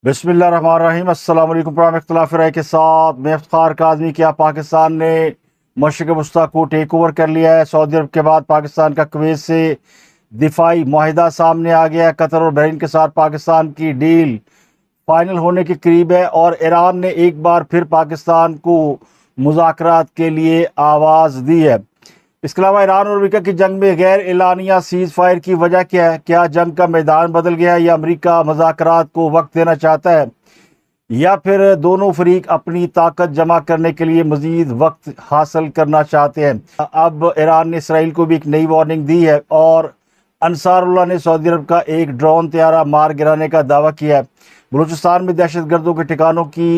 बिस्मिल्लाहिर्रहमानिर्रहीम। अस्सलाम वालेकुम। प्रोग्राम इख्तिलाफ राय के साथ मैं इफ्तिखार काज़मी। क्या पाकिस्तान ने मशरिक़ वस्ता को टेक ओवर कर लिया है? सऊदी अरब के बाद पाकिस्तान का कुवैत से दिफाई माहिदा सामने आ गया है। कतर और बहरीन के साथ पाकिस्तान की डील फाइनल होने के करीब है और ईरान ने एक बार फिर पाकिस्तान को मुज़ाकरात के लिए आवाज़ दी है। इसके अलावा ईरान और अमेरिका की जंग में गैर एलानिया सीज फायर की वजह क्या है? क्या जंग का मैदान बदल गया है या अमेरिका मुज़ाकरात को वक्त देना चाहता है या फिर दोनों फरीक अपनी ताकत जमा करने के लिए मजीद वक्त हासिल करना चाहते हैं? अब ईरान ने इसराइल को भी एक नई वार्निंग दी है और अंसारुल्लाह ने सऊदी अरब का एक ड्रोन तैयारा मार गिराने का दावा किया है। बलूचिस्तान में दहशत गर्दों के ठिकानों की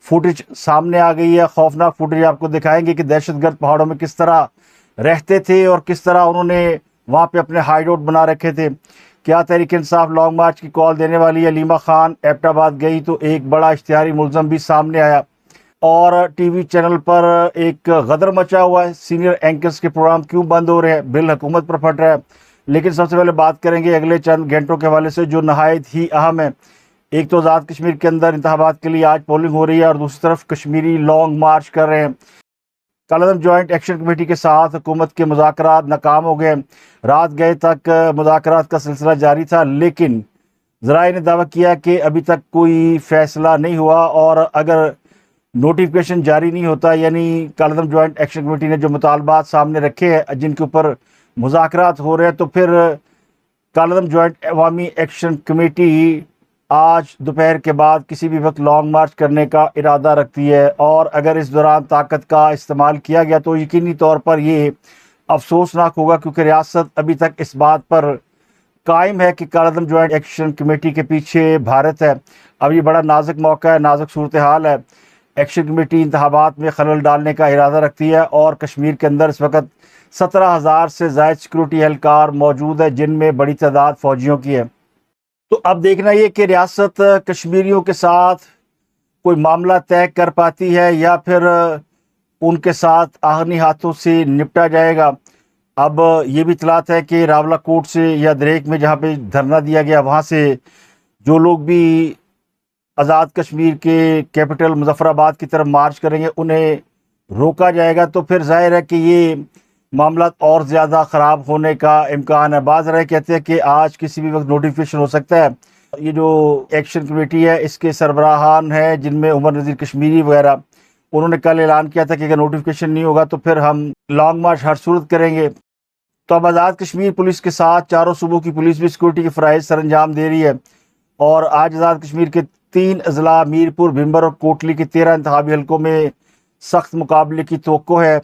फुटेज सामने आ गई है। खौफनाक फुटेज आपको दिखाएंगे कि दहशत गर्द पहाड़ों में किस तरह रहते थे और किस तरह उन्होंने वहाँ पे अपने हाइड आउट बना रखे थे। क्या तहरीक इंसाफ लॉन्ग मार्च की कॉल देने वाली है? लीमा खान एबटाबाद गई तो एक बड़ा इश्तिहारी मुलजम भी सामने आया और टीवी चैनल पर एक गदर मचा हुआ है। सीनियर एंकर्स के प्रोग्राम क्यों बंद हो रहे हैं? बिल हुकूमत पर फट रहा है। लेकिन सबसे पहले बात करेंगे अगले चंद घंटों के हवाले से जो नहायत ही अहम है। एक तो आज़ाद कश्मीर के अंदर इंतखाबात के लिए आज पोलिंग हो रही है और दूसरी तरफ कश्मीरी लॉन्ग मार्च कर रहे हैं। कालादम जॉइंट एक्शन कमेटी के साथ हुकूमत के मुज़ाकरात नाकाम हो गए। रात गए तक मुज़ाकरात का सिलसिला जारी था, लेकिन ज़राए ने दावा किया कि अभी तक कोई फैसला नहीं हुआ और अगर नोटिफिकेशन जारी नहीं होता, यानी कालादम जॉइंट एक्शन कमेटी ने जो मुतालबात सामने रखे हैं जिनके ऊपर मुज़ाकरात हो रहे हैं, तो फिर कालादम जॉइंट अवामी एक्शन कमेटी आज दोपहर के बाद किसी भी वक्त लॉन्ग मार्च करने का इरादा रखती है। और अगर इस दौरान ताकत का इस्तेमाल किया गया तो यकीनी तौर पर ये अफसोसनाक होगा, क्योंकि रियासत अभी तक इस बात पर कायम है कि कालादम जॉइंट एक्शन कमेटी के पीछे भारत है। अब ये बड़ा नाजुक मौका है, नाजुक सूरत हाल है। एक्शन कमेटी इंतखाबात में खलल डालने का इरादा रखती है और कश्मीर के अंदर इस वक्त 17,000 से ज़ायद सिक्योरिटी एहलकार मौजूद है, जिनमें बड़ी तादाद फौजियों की है। तो अब देखना ये कि रियासत कश्मीरियों के साथ कोई मामला तय कर पाती है या फिर उनके साथ आहनी हाथों से निपटा जाएगा। अब ये भी इतलात है कि रावलाकोट से या दरेक में जहाँ पे धरना दिया गया, वहाँ से जो लोग भी आज़ाद कश्मीर के कैपिटल मुजफ्फराबाद की तरफ मार्च करेंगे उन्हें रोका जाएगा। तो फिर जाहिर है कि ये मामला और ज़्यादा ख़राब होने का इम्कान है। बाज़ राय कहते हैं कि आज किसी भी वक्त नोटिफिकेशन हो सकता है। ये जो एक्शन कमेटी है इसके सरबराहान है जिनमें उमर नज़ीर कश्मीरी वगैरह, उन्होंने कल ऐलान किया था कि अगर नोटिफिकेशन नहीं होगा तो फिर हम लॉन्ग मार्च हर सूरत करेंगे। तो अब आज़ाद कश्मीर पुलिस के साथ चारों सूबों की पुलिस भी सिक्योरिटी के फ़राइज़ सर अंजाम दे रही है और आज आज़ाद कश्मीर के 3 अजला मीरपुर, भिम्बर और कोटली के 13 इंतखाबी हलकों में सख्त मुकाबले की तवक्को है।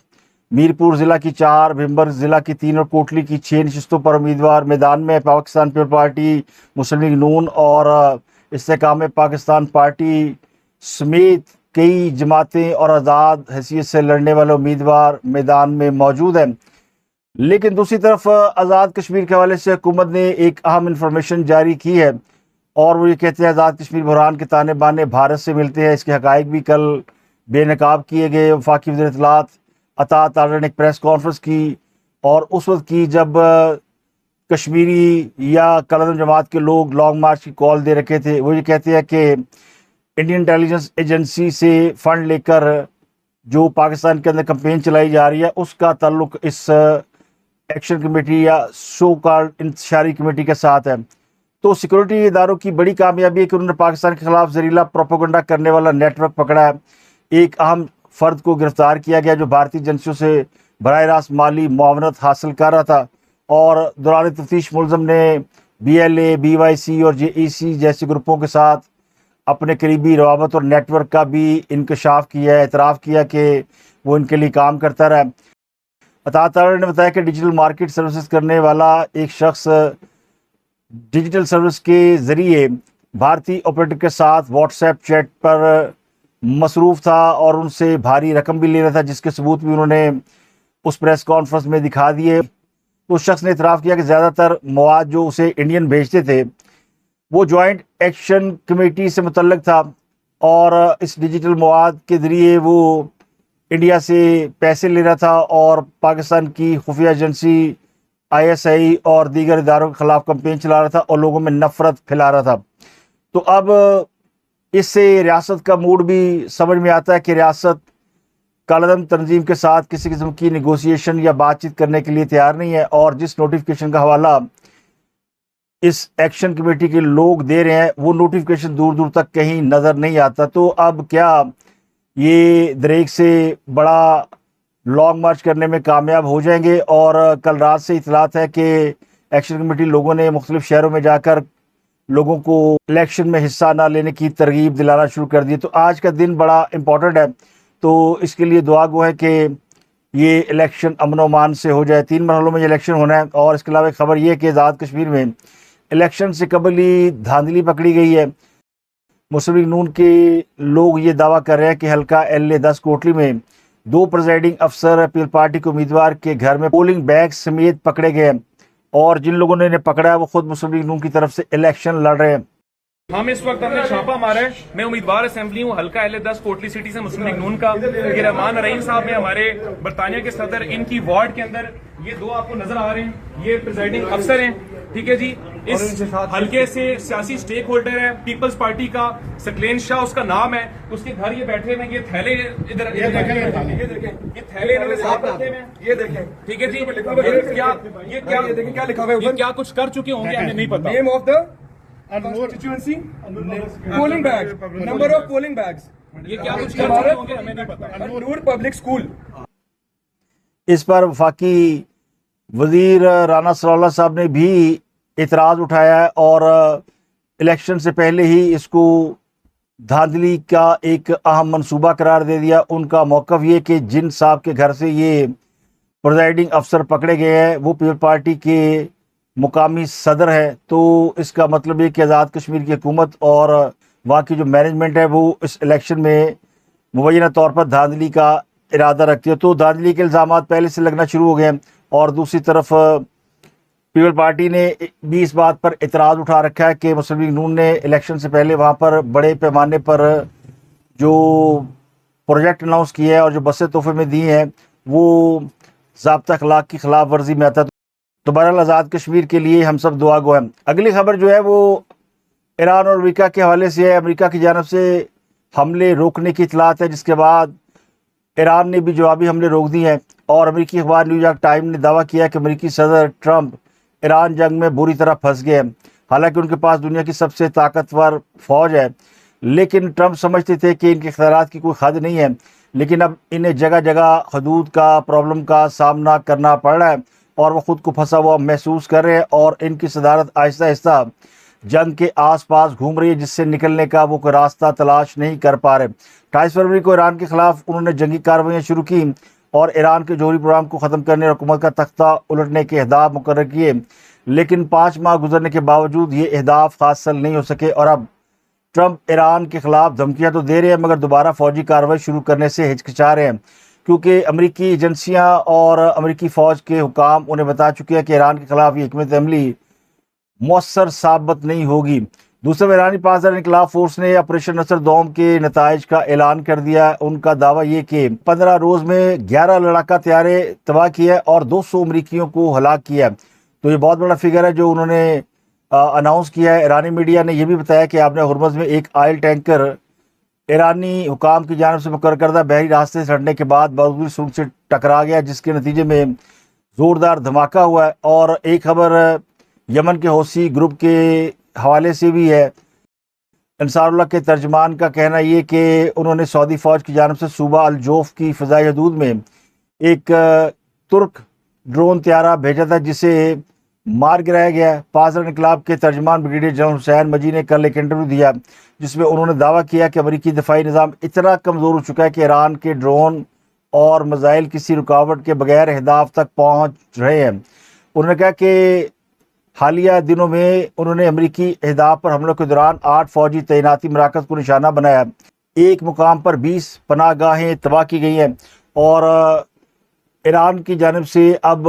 मीरपुर ज़िला की 4, भिम्बर ज़िला की 3 और कोटली की 6 नशस्तों पर उम्मीदवार मैदान में। पाकिस्तान पीपल पार्टी, मुस्लिम लीग नून और इस्तेकाम पाकिस्तान पार्टी समेत कई जमातें और आज़ाद हैसियत से लड़ने वाले उम्मीदवार मैदान में मौजूद हैं। लेकिन दूसरी तरफ आज़ाद कश्मीर के हवाले से हुकूमत ने एक अहम इंफॉर्मेशन जारी की है और वो ये कहते हैं आज़ाद कश्मीर बहरान के ताने बाने भारत से मिलते हैं। इसके हक़ाइक़ भी कल बेनकाब किए गए। वफाकी वज़ीर इत्तलात अता तारड़ ने एक प्रेस कॉन्फ्रेंस की और उस वक्त की जब कश्मीरी या कालादम जमात के लोग लॉन्ग मार्च की कॉल दे रखे थे। वो ये कहते हैं कि इंडियन इंटेलिजेंस एजेंसी से फ़ंड लेकर जो पाकिस्तान के अंदर कैंपेन चलाई जा रही है उसका ताल्लुक इस एक्शन कमेटी या सो कॉल्ड इंतशारी कमेटी के साथ है। तो सिक्योरिटी इदारों की बड़ी कामयाबी है कि उन्होंने पाकिस्तान के खिलाफ जहरीला प्रोपेगेंडा करने वाला नेटवर्क पकड़ा है। एक अहम फ़र्द को गिरफ्तार किया गया जो भारतीय एजेंसियों से बराह रास्त माली मुआवनत हासिल कर रहा था और दौरान तफ्तीश मुलज़म ने BLA, BYC और JEC जैसे ग्रुपों के साथ अपने करीबी रवाबत और नेटवर्क का भी इंकशाफ किया है, एतराफ़ किया कि वो इनके लिए काम करता रहा। अता तारड़ ने बताया कि डिजिटल मार्केट सर्विसेज करने वाला एक शख्स डिजिटल सर्विस के ज़रिए भारतीय ऑपरेटर के साथ व्हाट्सएप चैट पर मसरूफ़ था और उनसे भारी रकम भी ले रहा था, जिसके सबूत भी उन्होंने उस प्रेस कॉन्फ्रेंस में दिखा दिए। तो उस शख्स ने इतराफ़ किया कि ज़्यादातर मवाद जो उसे इंडियन भेजते थे वो जॉइंट एक्शन कमेटी से मुतल्लक था और इस डिजिटल मवाद के ज़रिए वो इंडिया से पैसे ले रहा था और पाकिस्तान की खुफिया एजेंसी ISI और दीगर इदारों के ख़िलाफ़ कैंपेन चला रहा था और लोगों में नफ़रत फैला रहा था। तो अब इससे रियासत का मूड भी समझ में आता है कि रियासत कालादम तंजीम के साथ किसी किस्म की निगोसिएशन या बातचीत करने के लिए तैयार नहीं है। और जिस नोटिफिकेशन का हवाला इस एक्शन कमेटी के लोग दे रहे हैं वो नोटिफिकेशन दूर दूर तक कहीं नज़र नहीं आता। तो अब क्या ये दरेक से बड़ा लॉन्ग मार्च करने में कामयाब हो जाएंगे? और कल रात से इतलात है कि एक्शन कमेटी लोगों ने मुख्तलिफ शहरों में जाकर लोगों को इलेक्शन में हिस्सा ना लेने की तरगीब दिलाना शुरू कर दी। तो आज का दिन बड़ा इम्पोर्टेंट है, तो इसके लिए दुआ गो है कि ये इलेक्शन अमन अमान से हो जाए। 3 मरहलों में ये इलेक्शन होना है। और इसके अलावा एक खबर ये है कि आज़ाद कश्मीर में इलेक्शन से कबल ही धांधली पकड़ी गई है। मुस्लिम लीग नून के लोग ये दावा कर रहे हैं कि हल्का LA-10 कोटली में 2 प्रिजाइडिंग अफसर अपील पार्टी के उम्मीदवार के घर में पोलिंग बैग समेत पकड़े गए हैं। और जिन लोगों ने इन्हें पकड़ा है वो खुद मुस्लिम लीग नून की तरफ से इलेक्शन लड़ रहे हैं। हम इस वक्त हमने छापा मारा है। मैं उम्मीदवार असेंबली हूँ हल्का LA-10 कोटली सिटी से मुस्लिम लीग नून का। ये रहमान रहीम साहब में हमारे बरतानिया के सदर, इनकी वार्ड के अंदर ये 2 आपको नजर आ रहे हैं, ये प्रिजाइडिंग अफसर हैं। ठीक है जी, इस हल्के से सियासी स्टेक होल्डर है पीपल्स पार्टी का सकलेन शाह उसका नाम है। उसके घर ये बैठे हुए, ये थैले इधर ये थैले इन्होंने साफ रखे हुए, ये देखें। ठीक है जी, ये क्या लिखा हुआ है, क्या कुछ कर चुके होंगे हमें नहीं पता। Name of the constituency, polling bags, number of polling bags, ये क्या कुछ कर चुके होंगे हमें नहीं पता। नूर पब्लिक स्कूल। इस पर वफाकी वजीर राना सलाउल्लाह साहब ने भी इतराज़ उठाया है और इलेक्शन से पहले ही इसको धांधली का एक अहम मंसूबा करार दे दिया। उनका मौक़िफ़ ये कि जिन साहब के घर से ये प्रिजाइडिंग अफसर पकड़े गए हैं वो पीपल पार्टी के मुकामी सदर है। तो इसका मतलब ये कि आज़ाद कश्मीर की हुकूमत और वहाँ की जो मैनेजमेंट है वो इस इलेक्शन में मुबैना तौर पर धांधली का इरादा रखती है। तो धांधली के इल्ज़ाम पहले से लगना शुरू हो गए हैं। और दूसरी तरफ पीपल पार्टी ने भी इस बात पर इतराज़ उठा रखा है कि मुस्लिम लीग नून ने इलेक्शन से पहले वहाँ पर बड़े पैमाने पर जो प्रोजेक्ट अनाउंस किए हैं और जो बसें तोहफे में दी हैं वो ज़ाब्ता अखलाक की खिलाफ वर्जी में आता है। तो बहरहाल आज़ाद कश्मीर के लिए हम सब दुआ गो हैं। अगली खबर जो है वो ईरान और अमेरिका के हवाले से है। अमेरिका की जानब से हमले रोकने की इतलात है, जिसके बाद ईरान ने भी जवाबी हमले रोक दिए हैं। और अमेरिकी अखबार न्यूयॉर्क टाइम ने दावा किया कि अमेरिकी सदर ट्रंप ईरान जंग में बुरी तरह फंस गए हैं। हालांकि उनके पास दुनिया की सबसे ताकतवर फ़ौज है, लेकिन ट्रंप समझते थे कि इनके इख्तियारात की कोई हद नहीं है। लेकिन अब इन्हें जगह जगह हदूद का प्रॉब्लम का सामना करना पड़ रहा है और वो ख़ुद को फंसा हुआ महसूस कर रहे हैं। और इनकी सदारत आहिस्ता आहिस्ता जंग के आसपास घूम रही है, जिससे निकलने का वो कोई रास्ता तलाश नहीं कर पा रहे। 28 फरवरी को ईरान के ख़िलाफ़ उन्होंने जंगी कार्रवाइयाँ शुरू की और ईरान के जौहरी प्रोग्राम को ख़त्म करने और हुकूमत का तख्ता उलटने के अहदाफ मुकर्रर किए। लेकिन 5 माह गुजरने के बावजूद ये अहदाफ हासिल नहीं हो सके। और अब ट्रंप ईरान के ख़िलाफ़ धमकियाँ तो दे रहे हैं मगर दोबारा फ़ौजी कार्रवाई शुरू करने से हिचकिचा रहे हैं, क्योंकि अमरीकी एजेंसियाँ और अमरीकी फ़ौज के हुकाम उन्हें बता चुके हैं कि ईरान के ख़िलाफ़ ये हिकमत अमली मौसर साबित नहीं होगी। दूसरे ईरानी पासदार इनकलाब फोर्स ने ऑपरेशन नसर दोम के नताइज का ऐलान कर दिया। उनका दावा ये कि 15 रोज़ में 11 लड़ाका तैयारे तबाह किया और 200 अमरीकियों को हलाक किया। तो ये बहुत बड़ा फिगर है जो उन्होंने अनाउंस किया है। ईरानी मीडिया ने यह भी बताया कि आपने हुर्मुज़ में एक ऑयल टैंकर ईरानी हुकाम की जानब से मुकर्रर करदा बहरी रास्ते से हटने के बाद बारूदी सूट से टकरा गया, जिसके नतीजे में ज़ोरदार धमाका हुआ है। और एक खबर यमन के हौसी ग्रुप के हवाले से भी है। अंसारुल्लाह के तर्जमान का कहना ये कि उन्होंने सऊदी फ़ौज की जानब से सूबा अल जोफ की फ़िज़ाई हदूद में एक तुर्क ड्रोन त्यारा भेजा था जिसे मार गिराया गया। पासदार इनकलाब के तर्जमान ब्रिगेडियर जनरल हुसैन मजी ने कल एक इंटरव्यू दिया जिसमें उन्होंने दावा किया कि अमरीकी दफाई निज़ाम इतना कमज़ोर हो चुका है कि ईरान के ड्रोन और मिसाइल किसी रुकावट के बगैर अहदाफ तक पहुँच रहे हैं। उन्होंने कहा कि हालिया दिनों में उन्होंने अमरीकी अहदाफ पर हमलों के दौरान 8 फ़ौजी तैनाती मराकज़ को निशाना बनाया। एक मुकाम पर 20 पनाहगाहें तबाह की गई हैं। और ईरान की जानिब से अब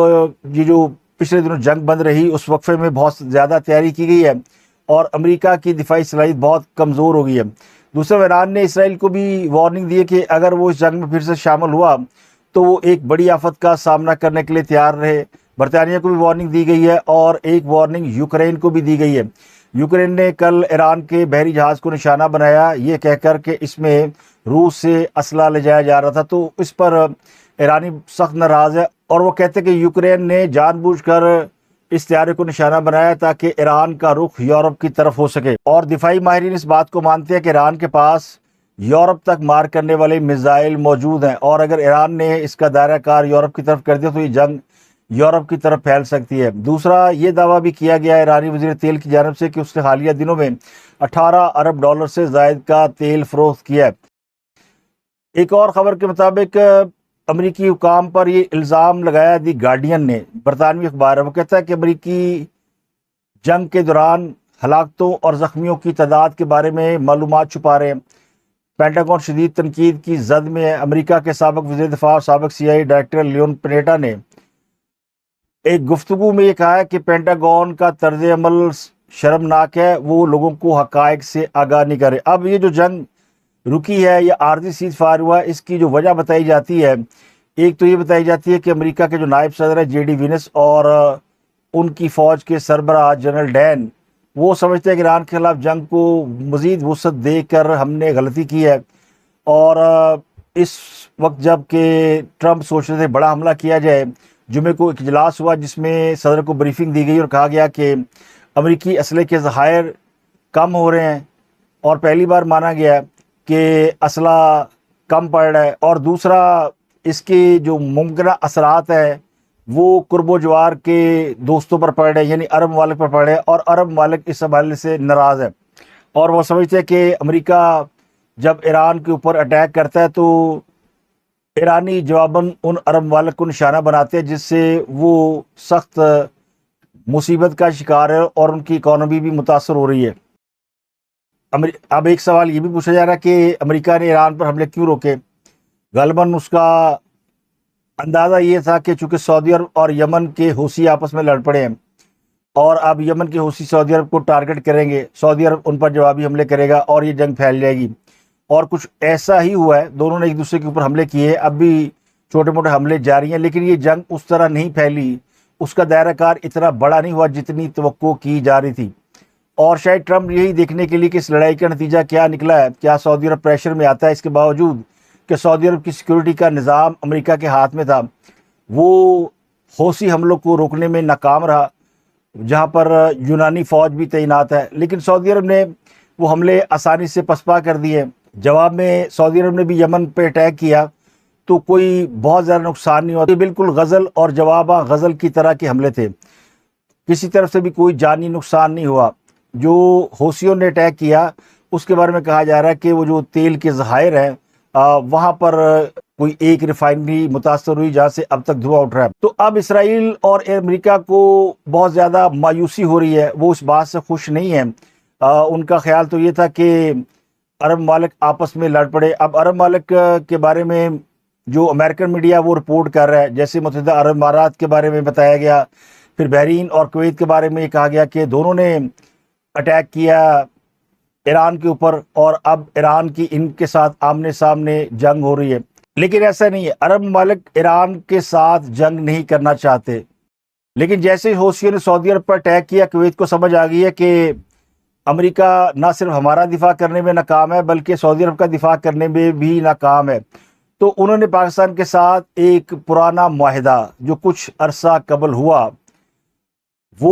ये जो पिछले दिनों जंग बंद रही उस वक्फे में बहुत ज़्यादा तैयारी की गई है और अमेरिका की दिफाई सलाहियत बहुत कमज़ोर हो गई है। दूसरा, ईरान ने इसराइल को भी वार्निंग दी है कि अगर वो इस जंग में फिर से शामिल हुआ तो वो एक बड़ी आफत का सामना करने के लिए तैयार रहे। बरतानिया को भी वार्निंग दी गई है और एक वार्निंग यूक्रेन को भी दी गई है। यूक्रेन ने कल ईरान के बहरी जहाज़ को निशाना बनाया ये कहकर कि इसमें रूस से असला ले जाया जा रहा था, तो इस पर ईरानी सख्त नाराज़ है और वो कहते हैं कि यूक्रेन ने जानबूझकर इस तैयारे को निशाना बनाया ताकि ईरान का रुख यूरोप की तरफ हो सके। और दिफाई माहिरीन इस बात को मानते हैं कि ईरान के पास यूरोप तक मार करने वाले मिसाइल मौजूद हैं और अगर ईरान ने इसका दायरा कार यूरोप की तरफ कर दिया तो ये जंग यूरोप की तरफ फैल सकती है। दूसरा ये दावा भी किया गया ईरानी वज़ीर तेल की जानिब से कि उसने हालिया दिनों में 18 अरब डॉलर से ज़ायद का तेल फरोख्त किया है। एक और खबर के मुताबिक अमरीकी हुकाम पर ये इल्ज़ाम लगाया दी गार्डियन ने, बरतानवी अखबार है, वो कहता है कि अमरीकी जंग के दौरान हलाकतों और ज़ख्मियों की तादाद के बारे में मालूमात छुपा रहे हैं। पेंटागन शदीद तनकीद की जद में है। अमरीका के साबिक वज़ीर दिफा और साबिक CIA डायरेक्टर लियोन पनेटा ने एक गुफ्तगू में ये कहा है कि पेंटागन का तर्ज अमल शर्मनाक है, वो लोगों को हकायक से आगाह नहीं करे। अब ये जो जंग रुकी है या आर्जी सीज फायर हुआ, इसकी जो वजह बताई जाती है, एक तो ये बताई जाती है कि अमेरिका के जो नायब सदर है JD विनस और उनकी फ़ौज के सरबराह जनरल डैन, वो समझते हैं कि ईरान के खिलाफ जंग को मज़ीद वसअत देकर हमने गलती की है। और इस वक्त जब कि ट्रंप सोच रहे थे बड़ा हमला किया जाए, जुमे को एक इजलास हुआ जिसमें सदर को ब्रीफिंग दी गई और कहा गया कि अमरीकी असले के ज़खायर कम हो रहे हैं और पहली बार माना गया कि असला कम पड़ रहा है। और दूसरा इसके जो मुमकिन असरात है वो कुर्बो जवार के दोस्तों पर पड़ रहे हैं, यानी अरब ममालिक पर पड़ रहे हैं और अरब ममालिक इस हवाले से नाराज़ है और वो समझते हैं कि अमेरिका जब ईरान के ऊपर अटैक करता है तो ईरानी जवाबन उन अरब ममालिक को निशाना बनाते हैं, जिससे वो सख्त मुसीबत का शिकार है और उनकी इकॉनमी भी मुतासर हो रही है। अब एक सवाल ये भी पूछा जा रहा है कि अमेरिका ने ईरान पर हमले क्यों रोके। गलबन उसका अंदाज़ा ये था कि चूँकि सऊदी अरब और यमन के हूसी आपस में लड़ पड़े हैं और अब यमन के हूसी सऊदी अरब को टारगेट करेंगे, सऊदी अरब उन पर जवाबी हमले करेगा और ये जंग फैल जाएगी। और कुछ ऐसा ही हुआ है, दोनों ने एक दूसरे के ऊपर हमले किए, अब भी छोटे मोटे हमले जारी हैं, लेकिन ये जंग उस तरह नहीं फैली, उसका दायरा कार इतना बड़ा नहीं हुआ जितनी तवक्को की जा रही थी। और शायद ट्रंप यही देखने के लिए कि इस लड़ाई का नतीजा क्या निकला है, क्या सऊदी अरब प्रेशर में आता है, इसके बावजूद कि सऊदी अरब की सिक्योरिटी का निज़ाम अमेरिका के हाथ में था, वो हौसी हमलों को रोकने में नाकाम रहा, जहाँ पर यूनानी फ़ौज भी तैनात है। लेकिन सऊदी अरब ने वो हमले आसानी से पसपा कर दिए। जवाब में सऊदी अरब ने भी यमन पे अटैक किया तो कोई बहुत ज़्यादा नुकसान नहीं हुआ। ये बिल्कुल गज़ल और जवाबा गज़ल की तरह के हमले थे, किसी तरफ से भी कोई जानी नुकसान नहीं हुआ। जो हौसियों ने अटैक किया उसके बारे में कहा जा रहा है कि वो जो तेल के ज़खायर हैं वहाँ पर कोई एक रिफाइनरी मुतासर हुई जहाँ से अब तक धुआं उठ रहा है। तो अब इसराइल और अमेरिका को बहुत ज़्यादा मायूसी हो रही है, वो इस बात से खुश नहीं है। उनका ख्याल तो ये था कि अरब मालिक आपस में लड़ पड़े। अब अरब मालिक के बारे में जो अमेरिकन मीडिया वो रिपोर्ट कर रहा है, जैसे मुत्तहिदा अरब अमारात के बारे में बताया गया, फिर बहरीन और कुवैत के बारे में कहा गया कि दोनों ने अटैक किया ईरान के ऊपर और अब ईरान की इनके साथ आमने सामने जंग हो रही है। लेकिन ऐसा नहीं है, अरब ममालिक ईरान के साथ जंग नहीं करना चाहते। लेकिन जैसे हौसियों ने सऊदी अरब पर अटैक किया, कुवैत को समझ आ गई है कि अमेरिका ना सिर्फ हमारा दिफा करने में नाकाम है बल्कि सऊदी अरब का दिफा करने में भी नाकाम है। तो उन्होंने पाकिस्तान के साथ एक पुराना माहिदा जो कुछ अरसा कबल हुआ वो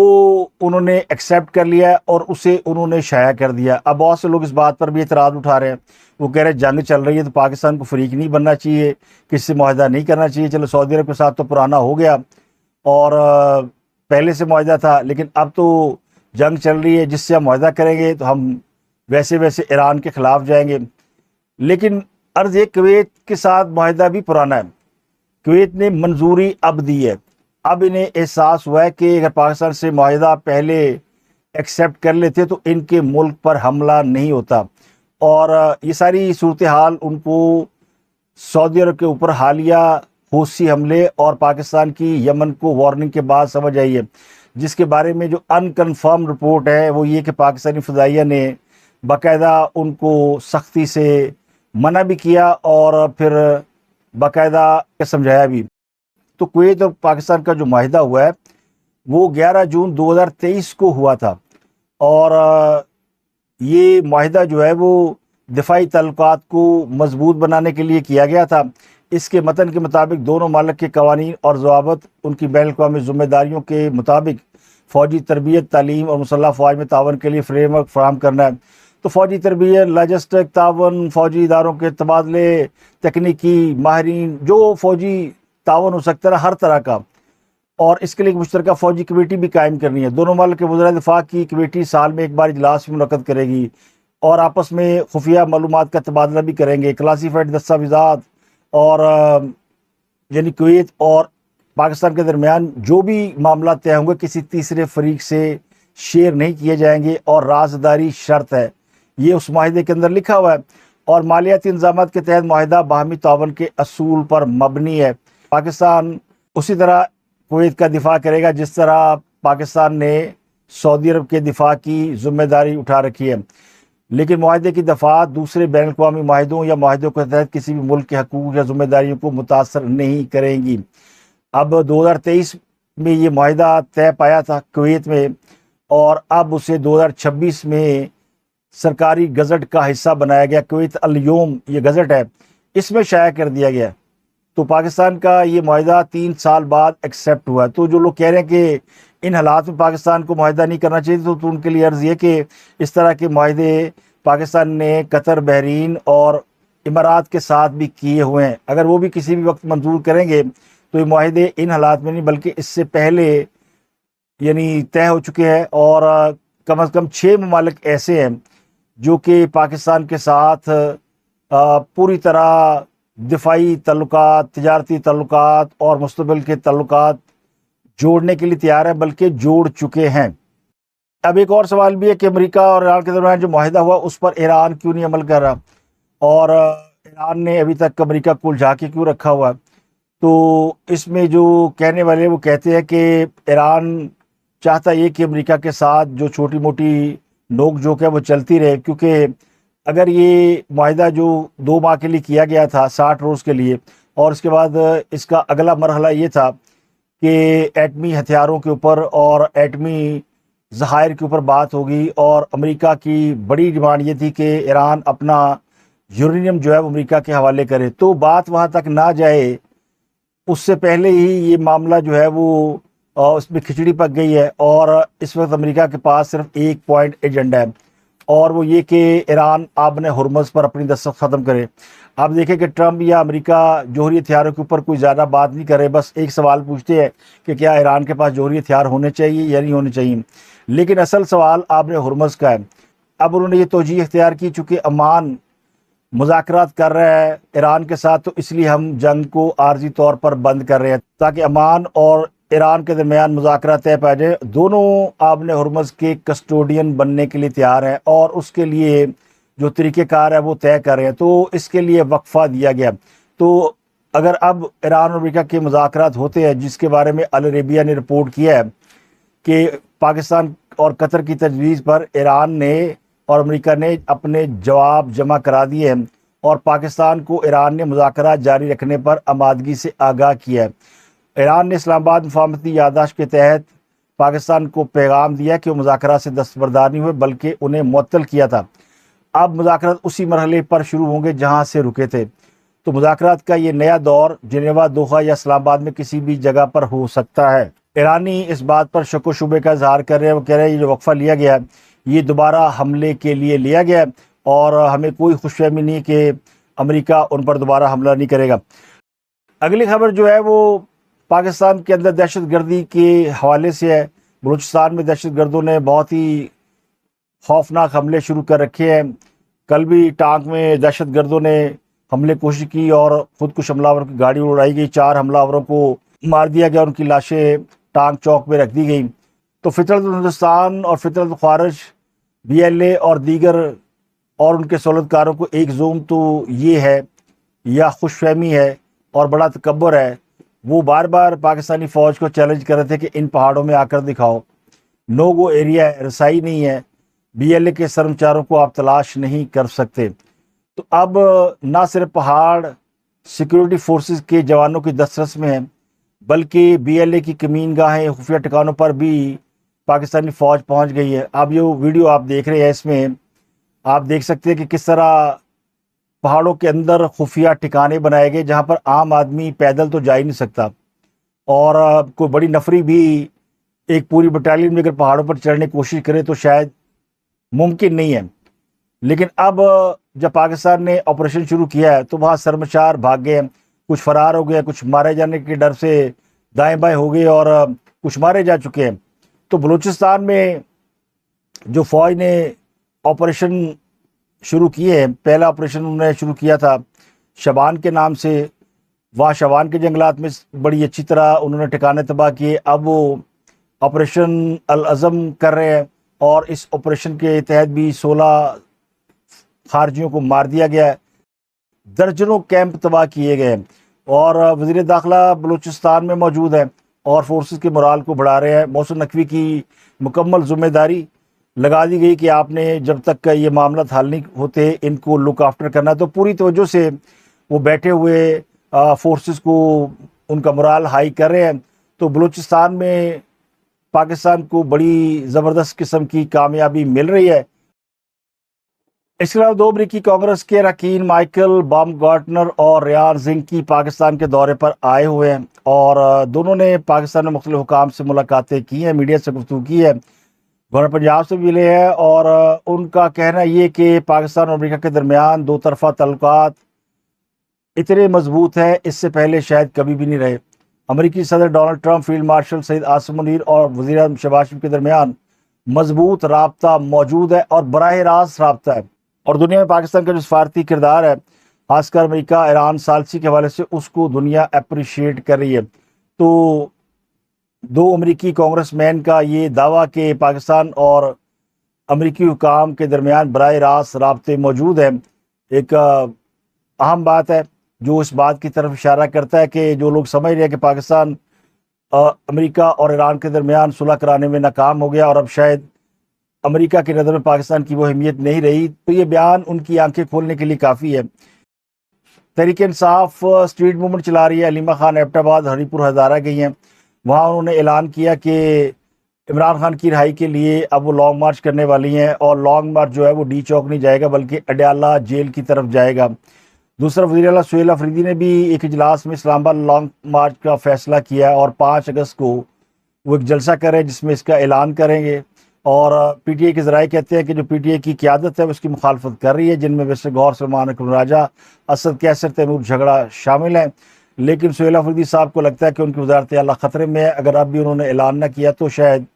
उन्होंने एक्सेप्ट कर लिया है और उसे उन्होंने शाया कर दिया। अब बहुत से लोग इस बात पर भी एतराज़ उठा रहे हैं, वो कह रहे हैं जंग चल रही है तो पाकिस्तान को फरीक नहीं बनना चाहिए, किसी से मुआहदा नहीं करना चाहिए। चलो सऊदी अरब के साथ तो पुराना हो गया और पहले से मुआहदा था, लेकिन अब तो जंग चल रही है, जिससे हम मुआहदा करेंगे तो हम वैसे वैसे ईरान के ख़िलाफ़ जाएंगे। लेकिन अर्ज़ कुवैत के साथ मुआहदा भी पुराना है, कुवैत ने मंजूरी अब दी है। अब इन्हें एहसास हुआ है कि अगर पाकिस्तान से मुआहदा पहले एक्सेप्ट कर लेते तो इनके मुल्क पर हमला नहीं होता। और ये सारी सूरत हाल उनको सऊदी अरब के ऊपर हालिया हूसी हमले और पाकिस्तान की यमन को वार्निंग के बाद समझ आई है, जिसके बारे में जो अनकन्फर्म रिपोर्ट है वो ये कि पाकिस्तानी फ़िज़ाइया ने बाकायदा उनको सख्ती से मना भी किया और फिर बाकायदा समझाया भी। तो कुवैत और पाकिस्तान का जो माहिदा हुआ है वो 11 जून 2023 को हुआ था, और ये माहिदा जो है वो दिफाई ताल्लुकात को मजबूत बनाने के लिए किया गया था। इसके मतन के मुताबिक दोनों मालिक के कवानीन और ज़वाबित उनकी बैन अवी ज़िम्मेदारियों के मुताबिक फ़ौजी तरबियत, तालीम और मुसल्ह फ़ौज में तावन के लिए फ्रेमवर्क फराहम करना है। तो फ़ौजी तरबियत, लॉजिस्टिक तावन, फ़ौजी इदारों के तबादले, तकनीकी माहिरीन, जो फ़ौजी तावन हो सकता है हर तरह का, और इसके लिए एक मुश्तरका फ़ौजी कमेटी भी कायम करनी है। दोनों मुल्क के वज़ीर दिफ़ा की कमेटी साल में एक बार इजलास भी मुनक़्क़द करेगी और आपस में खुफिया मालूमात का तबादला भी करेंगे। क्लासीफाइड दस्तावेज़ात और यानी कुवैत और पाकिस्तान के दरमियान जो भी मामला तय होंगे किसी तीसरे फरीक से शेयर नहीं किए जाएंगे, और राजदारी शर्त है, ये उस माहिदे के अंदर लिखा हुआ है। और मालियाती इंतज़ामात के तहत माहिदा बाहमी तावन के असूल पर मबनी है। पाकिस्तान उसी तरह कुवैत का दिफा करेगा जिस तरह पाकिस्तान ने सऊदी अरब के दिफा की जिम्मेदारी उठा रखी है, लेकिन माहिदे की दफात दूसरे बैन अवी माहिदों या माहिदों के तहत किसी भी मुल्क के हकूक़ या जिम्मेदारियों को मुतासर नहीं करेंगी। अब 2023 में ये माहिदा तय पाया था कुवैत में, और अब उसे 2026 में सरकारी गज़ट का हिस्सा बनाया गया। कुवैत अल यौम ये गज़ट है, इसमें शाया कर दिया गया। तो पाकिस्तान का ये माहिदा 3 साल बाद एक्सेप्ट हुआ। तो जो लोग कह रहे हैं कि इन हालात में पाकिस्तान को माहिदा नहीं करना चाहिए, तो उनके लिए अर्ज़ ये कि इस तरह के माहिदे पाकिस्तान ने कतर, बहरीन और इमारात के साथ भी किए हुए हैं। अगर वो भी किसी भी वक्त मंजूर करेंगे तो ये माहिदे इन हालात में नहीं बल्कि इससे पहले यानी तय हो चुके हैं, और कम अज़ कम 6 ममालिक ऐसे हैं जो कि पाकिस्तान के साथ पूरी तरह दिफाई तल्लुकात, तिजारती तल्लुकात और मुस्तक़बिल के तल्लुकात जोड़ने के लिए तैयार है, बल्कि जोड़ चुके हैं। अब एक और सवाल भी है कि अमेरिका और ईरान के दरमियान जो माहिदा हुआ उस पर ईरान क्यों नहीं अमल कर रहा, और ईरान ने अभी तक अमेरिका को उलझा के क्यों रखा हुआ। तो इसमें जो कहने वाले वो कहते हैं कि ईरान चाहता ये कि अमेरिका के साथ जो छोटी मोटी नोक झोंक है वो चलती रहे, क्योंकि अगर ये माहिदा जो 2 माह के लिए किया गया था 60 रोज़ के लिए, और उसके बाद इसका अगला मरहला ये था कि एटमी हथियारों के ऊपर और एटमी ज़खायर के ऊपर बात होगी, और अमेरिका की बड़ी डिमांड ये थी कि ईरान अपना यूरेनियम जो है वो अमेरिका के हवाले करे। तो बात वहाँ तक ना जाए उससे पहले ही ये मामला जो है वो उसमें खिचड़ी पक गई है, और इस वक्त अमेरिका के पास सिर्फ एक पॉइंट एजेंडा है, और वो ये कि ईरान आबने हुर्मुज़ पर अपनी दस्तक ख़त्म करे। आप देखें कि ट्रंप या अमेरिका जोहरी हथियारों के ऊपर कोई ज़्यादा बात नहीं करे, बस एक सवाल पूछते हैं कि क्या ईरान के पास जोहरी हथियार होने चाहिए या नहीं होने चाहिए, लेकिन असल सवाल आबने हुर्मुज़ का है। अब उन्होंने ये तोजीह इख्तियार की, चूँकि अमान मुज़ाकरात कर रहा है ईरान के साथ, तो इसलिए हम जंग को आर्जी तौर पर बंद कर रहे हैं ताकि अमान और ईरान के दरमियान मुज़ाकरा तय पा जाए। दोनों आबने हुर्मुज़ के कस्टोडियन बनने के लिए तैयार हैं, और उसके लिए जो तरीक़ेकार है वो तय कर रहे हैं। तो इसके लिए वक्फ़ा दिया गया। तो अगर अब ईरान और अमेरिका के मुज़ाकरात होते हैं, जिसके बारे में अल अरेबिया ने रिपोर्ट किया है कि पाकिस्तान और कतर की तजवीज़ पर ईरान ने और अमेरिका ने अपने जवाब जमा करा दिए हैं, और पाकिस्तान को ईरान ने मुज़ाकरात जारी रखने पर आमादगी से आगाह किया है। ईरान ने इस्लामाबाद मुफाहमती याददाश्त के तहत पाकिस्तान को पैगाम दिया कि वो मुज़ाकरात से दस्तबरदार नहीं हुए बल्कि उन्हें मुअत्तल किया था। अब मुज़ाकरात उसी मरहले पर शुरू होंगे जहाँ से रुके थे। तो मुज़ाकरात का ये नया दौर जिनेवा, दोहा या इस्लामाबाद में किसी भी जगह पर हो सकता है। ईरानी इस बात पर शक व शुबे का इजहार कर रहे हैं। वो कह रहे हैं ये जो वक्फा लिया गया है ये दोबारा हमले के लिए लिया गया है, और हमें कोई खुशफहमी नहीं कि अमेरिका उन पर दोबारा हमला नहीं करेगा। अगली खबर जो है वो पाकिस्तान के अंदर दहशत गर्दी के हवाले से है। बलूचिस्तान में दहशत गर्दों ने बहुत ही खौफनाक हमले शुरू कर रखे हैं। कल भी टांक में दहशत गर्दों ने हमले की कोशिश की और खुदकुश हमलावरों की गाड़ी उड़ाई गई। 4 हमलावरों को मार दिया गया, उनकी लाशें टांक चौक में रख दी गई। तो फितरत हिंदुस्तान और फितरत ख्वारिश, BLA और दीगर और उनके सहूलतकारों को एक ज़ूम तो ये है या खुशफहमी है और बड़ा तकब्बुर है, वो बार बार पाकिस्तानी फ़ौज को चैलेंज कर रहे थे कि इन पहाड़ों में आकर दिखाओ, नो गो एरिया है, रसाई नहीं है, BLA के कर्मचारियों को आप तलाश नहीं कर सकते। तो अब ना सिर्फ पहाड़ सिक्योरिटी फोर्सेस के जवानों की दस्तरस में है, बल्कि BLA की कमीनगाहें, खुफिया ठिकानों पर भी पाकिस्तानी फ़ौज पहुंच गई है। अब जो वीडियो आप देख रहे हैं इसमें आप देख सकते हैं कि किस तरह पहाड़ों के अंदर खुफिया ठिकाने बनाए गए जहां पर आम आदमी पैदल तो जा ही नहीं सकता, और कोई बड़ी नफरी भी एक पूरी बटालियन में अगर पहाड़ों पर चढ़ने की कोशिश करे तो शायद मुमकिन नहीं है। लेकिन अब जब पाकिस्तान ने ऑपरेशन शुरू किया है तो वहाँ शर्मशार भाग गए हैं, कुछ फरार हो गए, कुछ मारे जाने के डर से दाएं बाएं हो गए और कुछ मारे जा चुके हैं। तो बलूचिस्तान में जो फ़ौज ने ऑपरेशन शुरू किए हैं, पहला ऑपरेशन उन्होंने शुरू किया था शबान के नाम से। वहाँ शबान के जंगलात में बड़ी अच्छी तरह उन्होंने ठिकाने तबाह किए। अब वो ऑपरेशन अल अज़म कर रहे हैं और इस ऑपरेशन के तहत भी 16 खारजियों को मार दिया गया है, दर्जनों कैंप तबाह किए गए हैं। और वज़ीर दाखिला बलूचिस्तान में मौजूद है और फोर्सेस के मोराल को बढ़ा रहे हैं। मोहसिन नकवी की मुकम्मल ज़िम्मेदारी लगा दी गई कि आपने जब तक का ये मामला हल नहीं होते इनको लुक आफ्टर करना। तो पूरी तवज्जो से वो बैठे हुए फोर्सेस को उनका मोराल हाई कर रहे हैं। तो बलूचिस्तान में पाकिस्तान को बड़ी ज़बरदस्त किस्म की कामयाबी मिल रही है। इसके अलावा 2 अमरीकी कांग्रेस के अरकान माइकल बामगार्टनर और रियान ज़िंकी पाकिस्तान के दौरे पर आए हुए हैं और दोनों ने पाकिस्तान में मुख्तलिफ हुकाम से मुलाकातें की हैं, मीडिया से गुफ्तगू की है, गवर्नर पंजाब से मिले हैं। और उनका कहना ये कि पाकिस्तान और अमेरिका के दरमियान दो तरफ़ा तल्लुकात इतने मजबूत हैं इससे पहले शायद कभी भी नहीं रहे। अमेरिकी सदर Donald Trump, field marshal Saeed Asim Munir और वज़ीर आज़म शहबाज शरीफ के दरमियान मजबूत राब्ता मौजूद है और बराह रास्त राब्ता है। और दुनिया में पाकिस्तान का जो सफारती किरदार है, खासकर अमेरिका ईरान सालसी के हवाले से, उसको दुनिया अप्रिशिएट कर रही है। तो 2 अमरीकी कांग्रेसमैन का ये दावा कि पाकिस्तान और अमरीकी हुकाम के दरमियान बराह रास्त राब्ते मौजूद हैं, एक अहम बात है जो इस बात की तरफ इशारा करता है कि जो लोग समझ रहे हैं कि पाकिस्तान अमेरिका और ईरान के दरमियान सुलह कराने में नाकाम हो गया और अब शायद अमेरिका की नज़र में पाकिस्तान की वो अहमियत नहीं रही, तो ये बयान उनकी आंखें खोलने के लिए काफ़ी है। तहरीक इंसाफ स्ट्रीट मूवमेंट चला रही है। अलीमा खान एबटाबाद, हरीपुर, हज़ारा गई हैं। वहाँ उन्होंने ऐलान किया कि इमरान खान की रिहाई के लिए अब वो लॉन्ग मार्च करने वाली हैं और लॉन्ग मार्च जो है वो डी चौक नहीं जाएगा बल्कि अडयाला जेल की तरफ जाएगा। दूसरा, वज़ीर आला सुहेल अफरीदी ने भी एक इजलास में इस्लामाबाद लॉन्ग मार्च का फैसला किया और 5 अगस्त को वो एक जलसा करें जिसमें इसका ऐलान करेंगे। और PTI के ज़राए कहते हैं कि जो PTI की क़यादत है उसकी मुखालफत कर रही है, जिनमें वैसे गौर सलमान अकरम राजा, असद कैसर, तैमूर झगड़ा शामिल हैं। लेकिन सुहेल अफरीदी साहब को लगता है कि उनकी वज़ारत आला ख़तरे में है। अगर अब भी उन्होंने ऐलान न किया तो शायद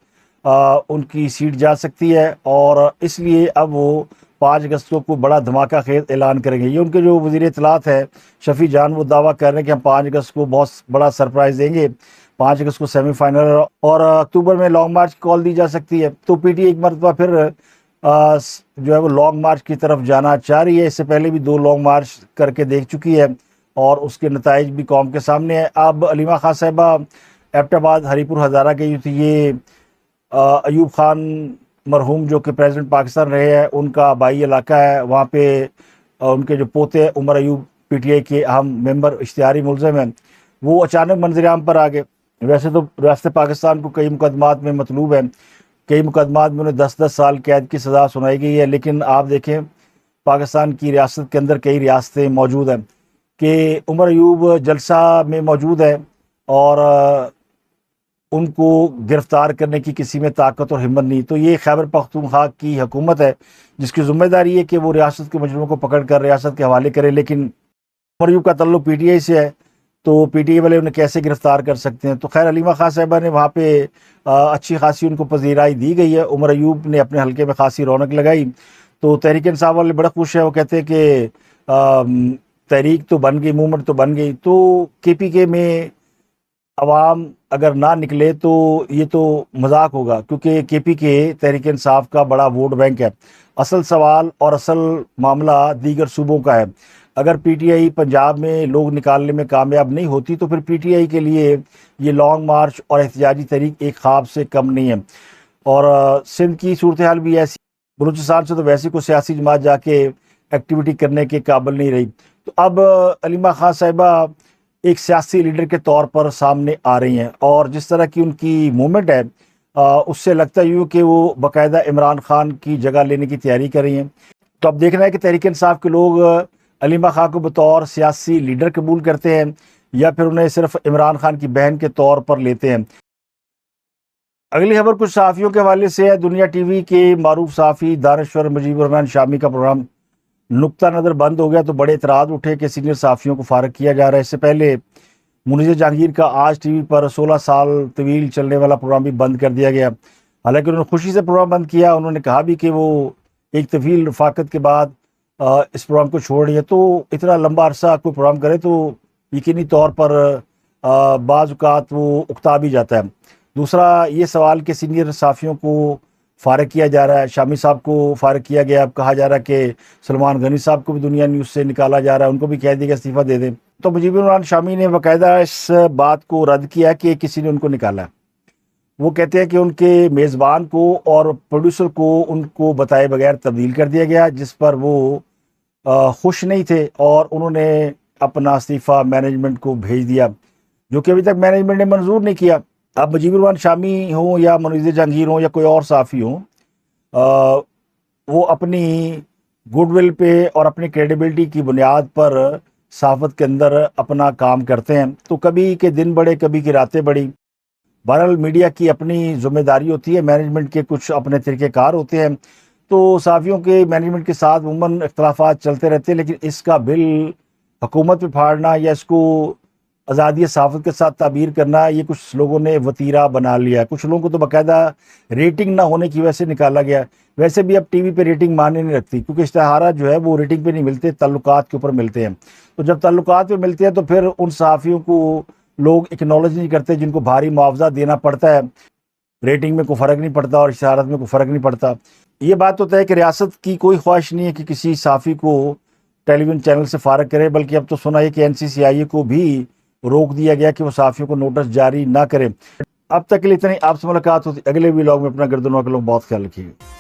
उनकी सीट जा सकती है और इसलिए अब वो 5 अगस्त को बड़ा धमाका खेज ऐलान करेंगे। ये उनके जो वज़ीर इत्तलात है शफ़ी जान, वो दावा कर रहे हैं कि हम 5 अगस्त को बहुत बड़ा सरप्राइज़ देंगे। 5 अगस्त को सेमीफाइनल और अक्टूबर में लॉन्ग मार्च की कॉल दी जा सकती है। तो PTI एक मरतबा फिर जो है वो लॉन्ग मार्च की तरफ जाना चाह रही है। इससे पहले भी 2 लॉन्ग मार्च करके देख चुकी है और उसके नताइज भी कौम के सामने है। अब अलीमा खान साहिबा एबटाबाद, हरीपुर, हज़ारा गई थी। ये अयूब खान मरहूम जो कि प्रेसिडेंट पाकिस्तान रहे हैं उनका आबाई इलाका है। वहाँ पे उनके जो पोते उमर अयूब PTI के अहम मेंबर इश्तिहारी मुलज़िम हैं, वो अचानक मंजर-ए-आम पर आ गए। वैसे तो रियासत पाकिस्तान को कई मुकदमात में मतलूब है, कई मुकदमात में उन्हें 10-10 साल कैद की सज़ा सुनाई गई है। लेकिन आप देखें पाकिस्तान की रियासत के अंदर कई रियासतें मौजूद हैं कि उमर अयूब जलसा में मौजूद है और उनको गिरफ्तार करने की किसी में ताकत और हिम्मत नहीं। तो ये खैबर पख्तूनख्वा की हुकूमत है जिसकी ज़िम्मेदारी है कि वो रियासत के मुजरिमों को पकड़ कर रियासत के हवाले करे। लेकिन उमर अयूब का तल्लुक PTI से है तो PTI वाले उन्हें कैसे गिरफ्तार कर सकते हैं। तो खैर अलीमा खान साहिबा ने वहाँ पे अच्छी खासी उनको पजीराई दी गई है। उमर अयूब ने अपने हल्के में खासी रौनक लगाई। तो तहरीक इंसाफ वाले बड़ा खुश है, वो कहते हैं कि तहरीक तो बन गई, मूवमेंट तो बन गई। तो KPK में अवाम अगर ना निकले तो ये तो मजाक होगा, क्योंकि KPK तहरीक इंसाफ का बड़ा वोट बैंक है। असल सवाल और असल मामला दीगर सूबों का है। अगर PTI पंजाब में लोग निकालने में कामयाब नहीं होती तो फिर PTI के लिए ये लॉन्ग मार्च और एहतजाजी तहरीक एक ख्वाब से कम नहीं है। और सिंध की सूरत हाल भी ऐसी, बलूचिस्तान से तो वैसे को सियासी जमात जाके एक्टिविटी करने के काबिल नहीं रही। तो अब अलीमा खान साहिबा एक सियासी लीडर के तौर पर सामने आ रही हैं। और जिस तरह की उनकी मूवमेंट है उससे लगता यूँ कि वो बाकायदा इमरान खान की जगह लेने की तैयारी कर रही हैं। तो अब देखना है कि तहरीक इंसाफ के लोग अलीमा खां को बतौर सियासी लीडर कबूल करते हैं या फिर उन्हें सिर्फ इमरान खान की बहन के तौर पर लेते हैं। अगली खबर कुछ सहाफ़ियों के हवाले से है। दुनिया टीवी के मारूफ सहाफ़ी दानिश्वर मुजीबुर रहमान शामी का प्रोग्राम नुक्ता नज़र बंद हो गया तो बड़े एतराज़ उठे कि सीनियर सहाफ़ियों को फारग किया जा रहा है। इससे पहले मुनीर जहांगीर का आज टीवी पर 16 साल तवील चलने वाला प्रोग्राम भी बंद कर दिया गया। हालांकि उन्होंने खुशी से प्रोग्राम बंद किया। उन्होंने कहा भी कि वो एक तवील रफाकत के बाद इस प्रोग्राम को छोड़ रही है। तो इतना लंबा अरसा कोई प्रोग्राम करे तो यकीनी तौर पर बाज़ औक़ात वो उकता भी जाता है। दूसरा ये सवाल कि सीनियर सहाफ़ियों को फ़ारग किया जा रहा है। शामी साहब को फ़ारग किया गया। अब कहा जा रहा है कि सलमान गनी साहब को भी दुनिया न्यूज़ से निकाला जा रहा है, उनको भी कह दिया इस्तीफ़ा दे दें। तो मुजीबुर रहमान शामी ने बाकायदा इस बात को रद्द किया कि किसी ने उनको निकाला। वो कहते हैं कि उनके मेज़बान को और प्रोड्यूसर को उनको बताए बगैर तब्दील कर दिया गया, जिस पर वो खुश नहीं थे और उन्होंने अपना इस्तीफ़ा मैनेजमेंट को भेज दिया, जो कि अभी तक मैनेजमेंट ने मंजूर नहीं किया। अब मुजीबुर रहमान शामी हों या मुनीर जहांगीर हों या कोई और सहाफ़ी हों, वो अपनी गुडविल पे और अपनी क्रेडिबिलिटी की बुनियाद पर सहाफ़त के अंदर अपना काम करते हैं। तो कभी के दिन बड़े, कभी की रातें बड़ी। बहरहाल मीडिया की अपनी ज़िम्मेदारी होती है, मैनेजमेंट के कुछ अपने तरीक़ेकार होते हैं। तो सहाफ़ियों के मैनेजमेंट के साथ उमूमन इख्तलाफात चलते रहते हैं, लेकिन इसका बिल हुकूमत पे फाड़ना या इसको आज़ादी सहाफ़त के साथ ताबीर करना, ये कुछ लोगों ने वतीरा बना लिया। कुछ लोगों को तो बाकायदा रेटिंग ना होने की वजह से निकाला गया। वैसे भी अब टीवी पे रेटिंग मायने नहीं रखती, क्योंकि इश्तिहारात जो है वो रेटिंग पे नहीं मिलते, ताल्लुकात के ऊपर मिलते हैं। तो जब ताल्लुकात पे मिलते हैं तो फिर उन सहाफ़ियों को लोग एक्नॉलेज नहीं करते जिनको भारी मुआवजा देना पड़ता है। रेटिंग में कोई फ़र्क नहीं पड़ता और इश्तिहारात में कोई फ़र्क नहीं पड़ता। ये बात तो तय है कि रियासत की कोई ख्वाहिश नहीं है कि किसी सहाफ़ी को टेलीविज़न चैनल से फ़ारग करे, बल्कि अब तो सुना है कि NCCIA को भी रोक दिया गया कि वो सहाफ़ियों को नोटिस जारी ना करें। अब तक के लिए इतनी। आपसे मुलाकात होती अगले व्लॉग में। अपना गर्दनों के लोग बहुत ख्याल रखिएगा।